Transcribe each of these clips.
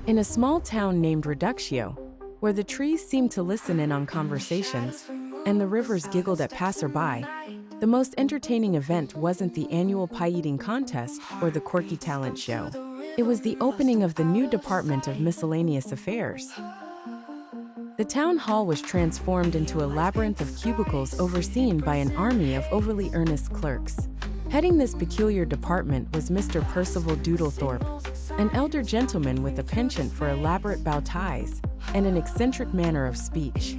In a small town named Reductio, where the trees seemed to listen in on conversations, and the rivers giggled at passerby, the most entertaining event wasn't the annual pie-eating contest or the quirky talent show. It was the opening of the new Department of Miscellaneous Affairs. The town hall was transformed into a labyrinth of cubicles overseen by an army of overly earnest clerks. Heading this peculiar department was Mr. Percival Doodlethorpe, an elder gentleman with a penchant for elaborate bow ties and an eccentric manner of speech.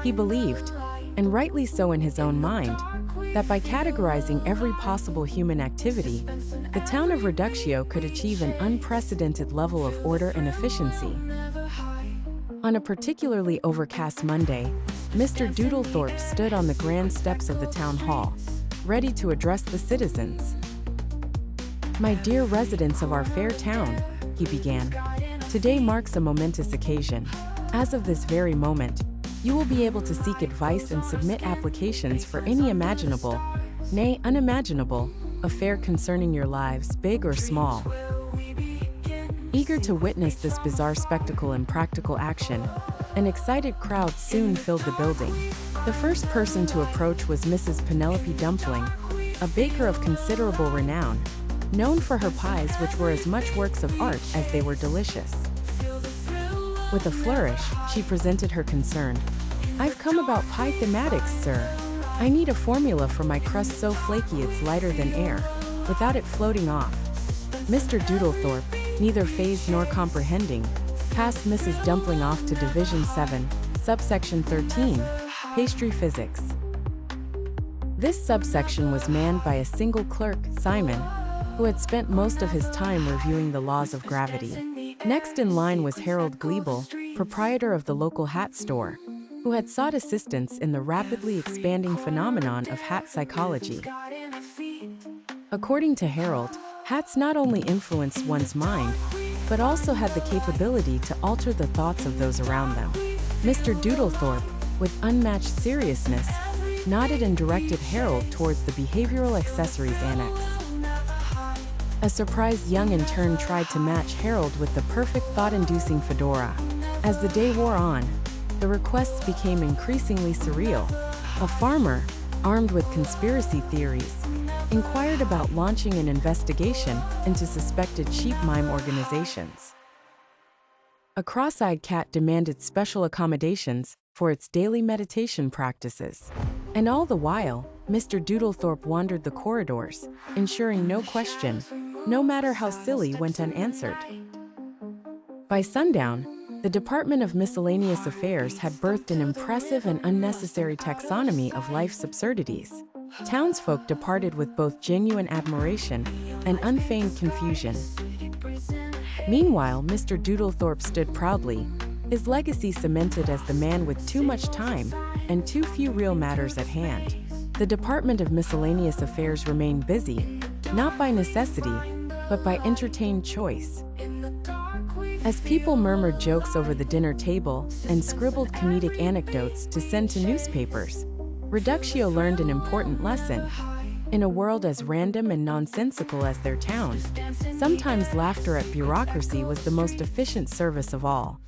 He believed, and rightly so in his own mind, that by categorizing every possible human activity, the town of Reductio could achieve an unprecedented level of order and efficiency. On a particularly overcast Monday, Mr. Doodlethorpe stood on the grand steps of the town hall, ready to address the citizens. "My dear residents of our fair town," he began, "today marks a momentous occasion. As of this very moment, you will be able to seek advice and submit applications for any imaginable, nay, unimaginable, affair concerning your lives, big or small." Eager to witness this bizarre spectacle in practical action, an excited crowd soon filled the building. The first person to approach was Mrs. Penelope Dumpling, a baker of considerable renown, known for her pies which were as much works of art as they were delicious. With a flourish, she presented her concern. "I've come about pie thematics, sir. I need a formula for my crust so flaky it's lighter than air, without it floating off." Mr. Doodlethorpe, neither fazed nor comprehending, passed Mrs. Dumpling off to Division 7, Subsection 13, Pastry Physics. This subsection was manned by a single clerk, Simon, who had spent most of his time reviewing the laws of gravity. Next in line was Harold Gleeble, proprietor of the local hat store, who had sought assistance in the rapidly expanding phenomenon of hat psychology. According to Harold, hats not only influenced one's mind, but also had the capability to alter the thoughts of those around them. Mr. Doodlethorpe, with unmatched seriousness, nodded and directed Harold towards the Behavioral Accessories Annex. A surprised young intern tried to match Harold with the perfect thought-inducing fedora. As the day wore on, the requests became increasingly surreal. A farmer, armed with conspiracy theories, inquired about launching an investigation into suspected sheep mime organizations. A cross-eyed cat demanded special accommodations for its daily meditation practices. And all the while, Mr. Doodlethorpe wandered the corridors, ensuring no question, no matter how silly, went unanswered. By sundown, the Department of Miscellaneous Affairs had birthed an impressive and unnecessary taxonomy of life's absurdities. Townsfolk departed with both genuine admiration and unfeigned confusion. Meanwhile, Mr. Doodlethorpe stood proudly, his legacy cemented as the man with too much time and too few real matters at hand. The Department of Miscellaneous Affairs remained busy, not by necessity, but by entertained choice. As people murmured jokes over the dinner table and scribbled comedic anecdotes to send to newspapers, Reductio learned an important lesson. In a world as random and nonsensical as their town, sometimes laughter at bureaucracy was the most efficient service of all.